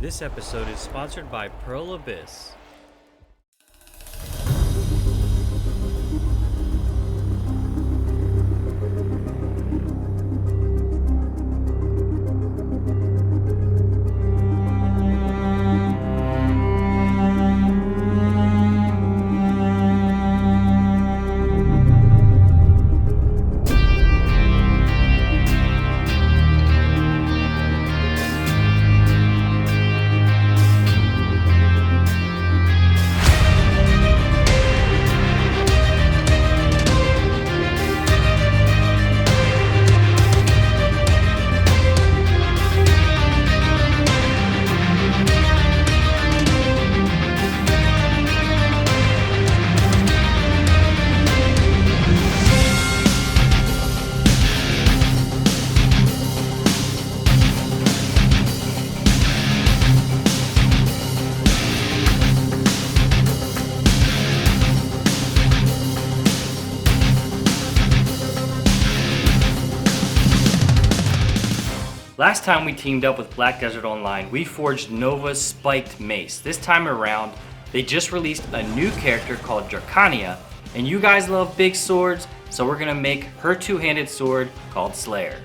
This episode is sponsored by Pearl Abyss. Last time we teamed up with Black Desert Online, we forged Nova's Spiked Mace. This time around, they just released a new character called Drakania, and you guys love big swords, so we're gonna make her two-handed sword called Slayer.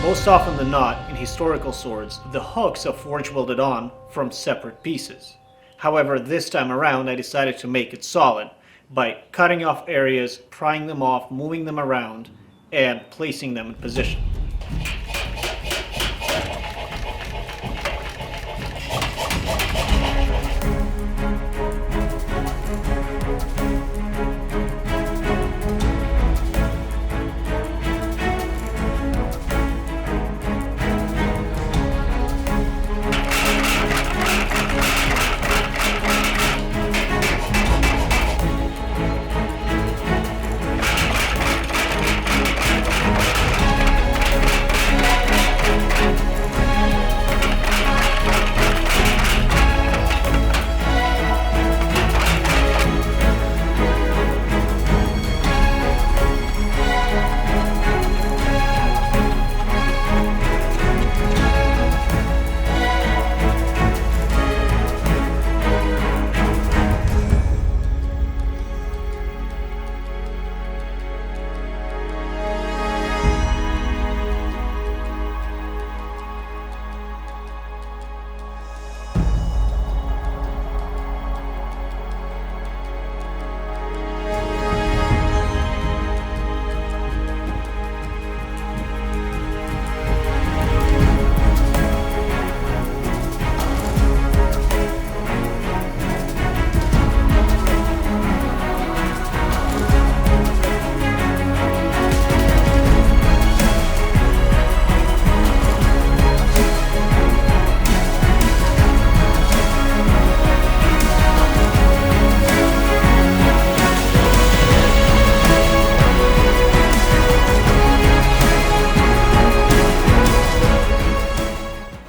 Most often than not, in historical swords, the hooks are forge welded on from separate pieces. However, this time around I decided to make it solid by cutting off areas, prying them off, moving them around, and placing them in position.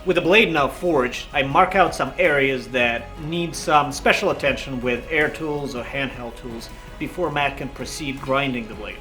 With the blade now forged, I mark out some areas that need some special attention with air tools or handheld tools before Matt can proceed grinding the blade.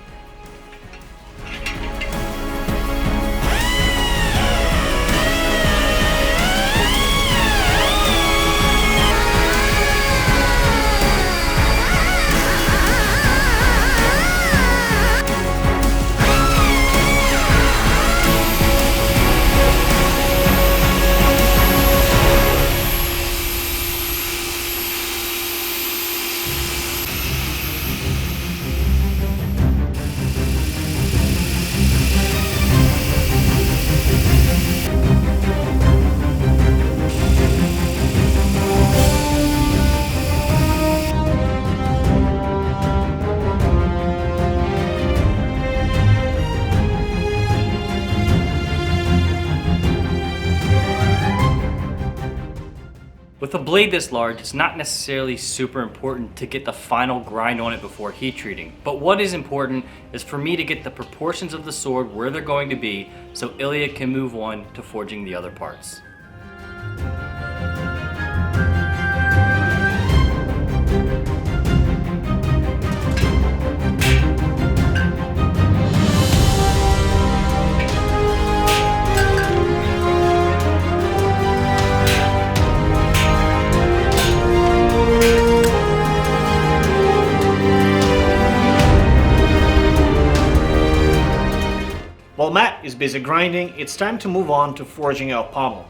With a blade this large, it's not necessarily super important to get the final grind on it before heat treating, but what is important is for me to get the proportions of the sword where they're going to be so Ilya can move on to forging the other parts. While Matt is busy grinding, it's time to move on to forging our pommel.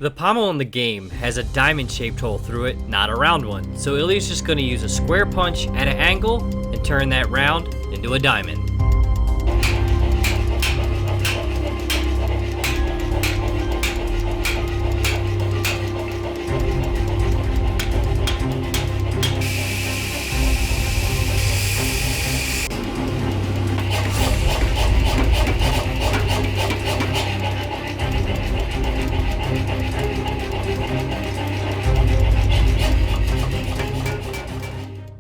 The pommel in the game has a diamond-shaped hole through it, not a round one. So Ilya's just going to use a square punch at an angle and turn that round into a diamond.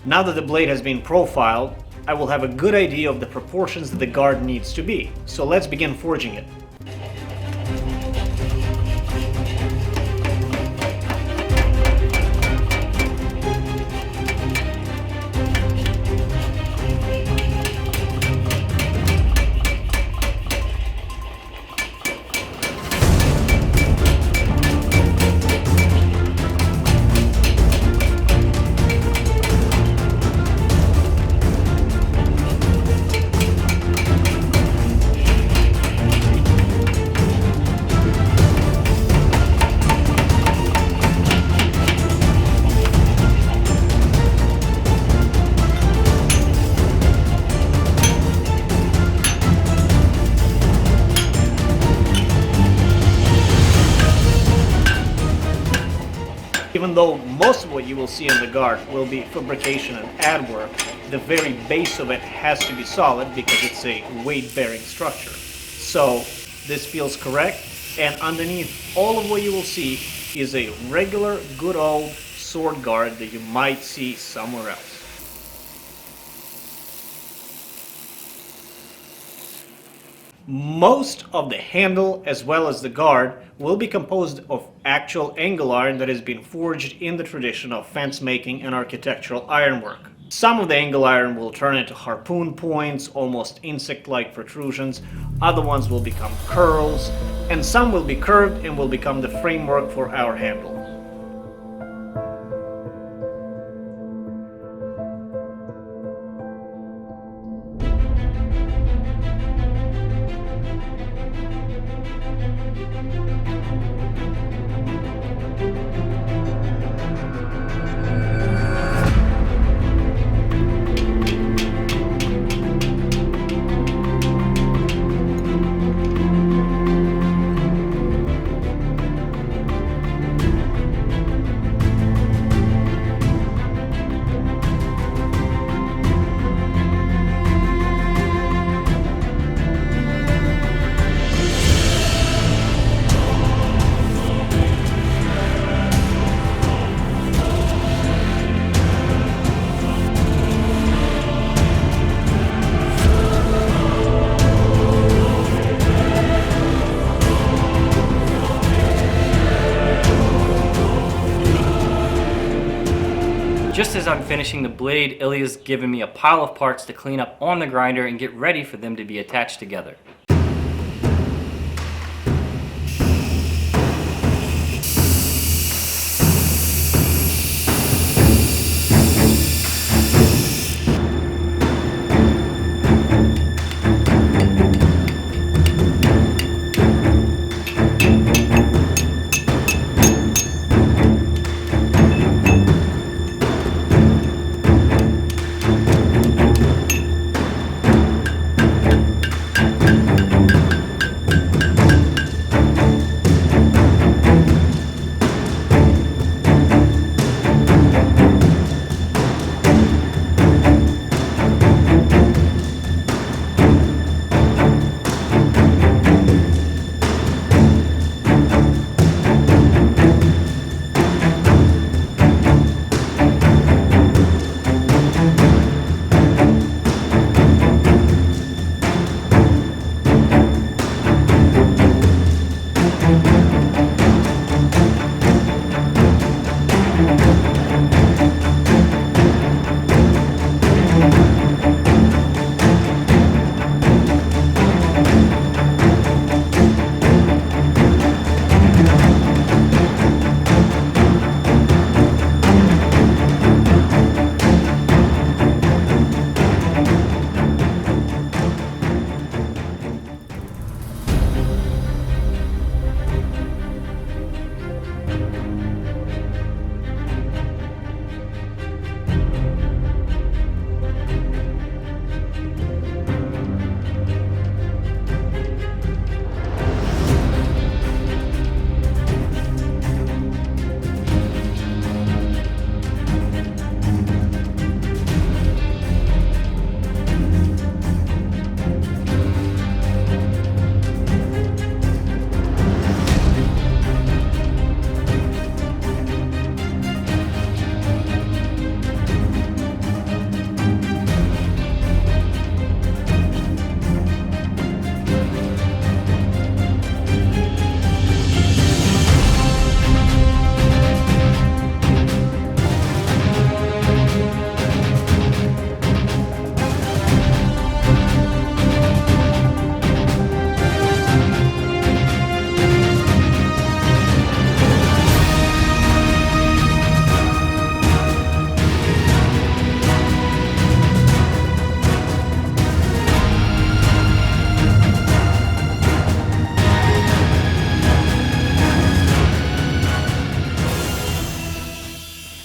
Now that the blade has been profiled, I will have a good idea of the proportions that the guard needs to be, so let's begin forging it. Even though most of what you will see in the guard will be fabrication and ad work, the very base of it has to be solid because it's a weight-bearing structure. So this feels correct, and underneath all of what you will see is a regular good old sword guard that you might see somewhere else. Most of the handle as well as the guard will be composed of actual angle iron that has been forged in the tradition of fence making and architectural ironwork. Some of the angle iron will turn into harpoon points, almost insect-like protrusions, other ones will become curls, and some will be curved and will become the framework for our handle. just as I'm finishing the blade, Ilya's giving me a pile of parts to clean up on the grinder and get ready for them to be attached together.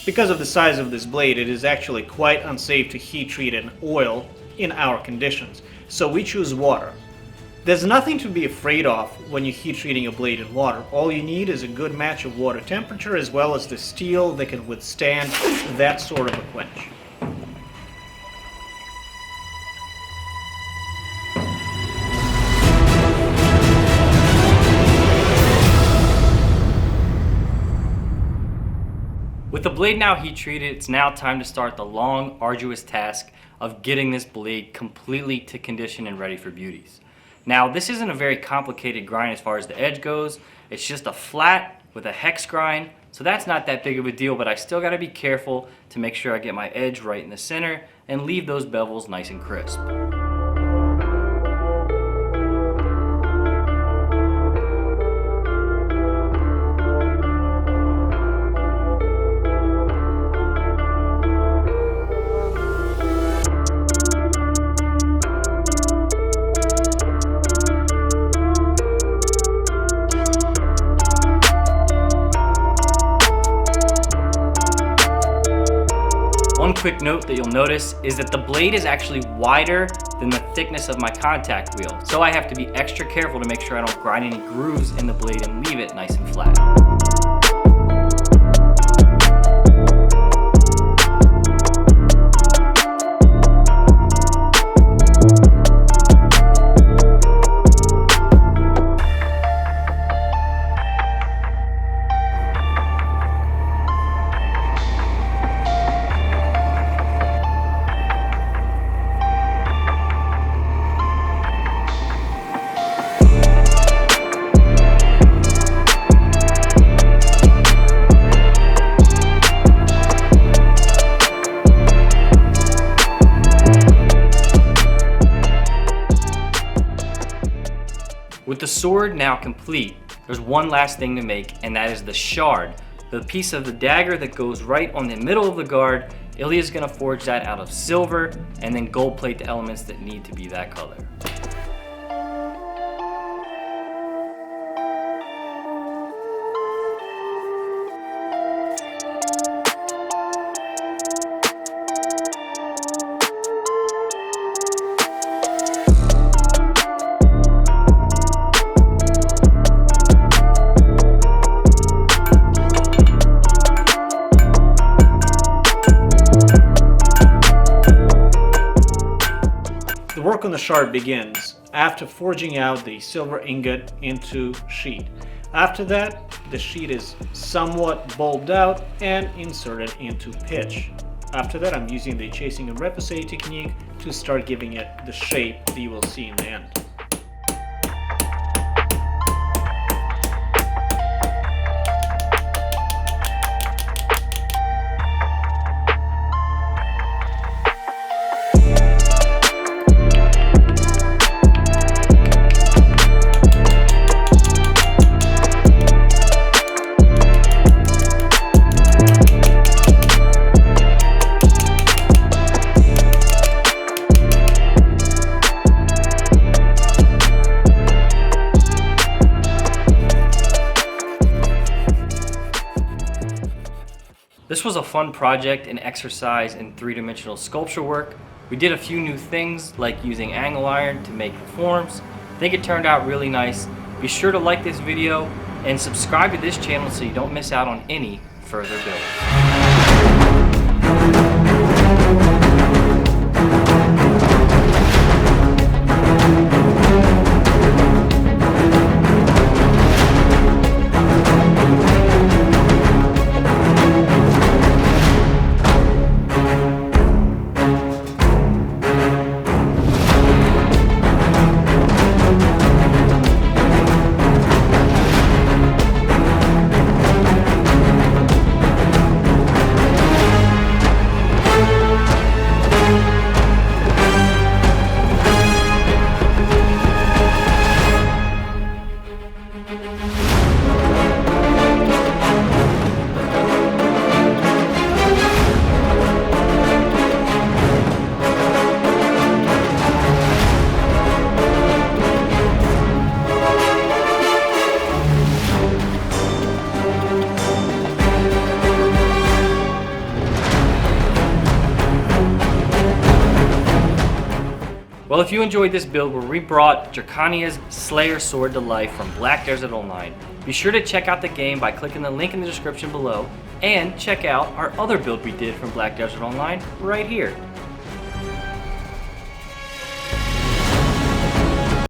Because of the size of this blade, it is actually quite unsafe to heat treat an oil in our conditions, so we choose water. There's nothing to be afraid of when you're heat treating a blade in water. All you need is a good match of water temperature as well as the steel that can withstand that sort of a quench. With the blade now heat treated, it's now time to start the long, arduous task of getting this blade completely to condition and ready for beauties. Now, this isn't a very complicated grind as far as the edge goes. It's just a flat with a hex grind, so that's not that big of a deal, but I still gotta be careful to make sure I get my edge right in the center and leave those bevels nice and crisp. One quick note that you'll notice is that the blade is actually wider than the thickness of my contact wheel, so I have to be extra careful to make sure I don't grind any grooves in the blade and leave it nice and flat. With the sword now complete, there's one last thing to make, and that is the shard. The piece of the dagger that goes right on the middle of the guard. Ilya is going to forge that out of silver and then gold plate the elements that need to be that color. The work on the shard begins after forging out the silver ingot into sheet. After that, the sheet is somewhat bulbed out and inserted into pitch. After that, I'm using the chasing and repoussé technique to start giving it the shape that you will see in the end. This was a fun project and exercise in three-dimensional sculpture work. We did a few new things like using angle iron to make the forms. I think it turned out really nice. Be sure to like this video and subscribe to this channel so you don't miss out on any further builds. Well, if you enjoyed this build where we brought Drakania's Slayer sword to life from Black Desert Online, be sure to check out the game by clicking the link in the description below, and check out our other build we did from Black Desert Online right here.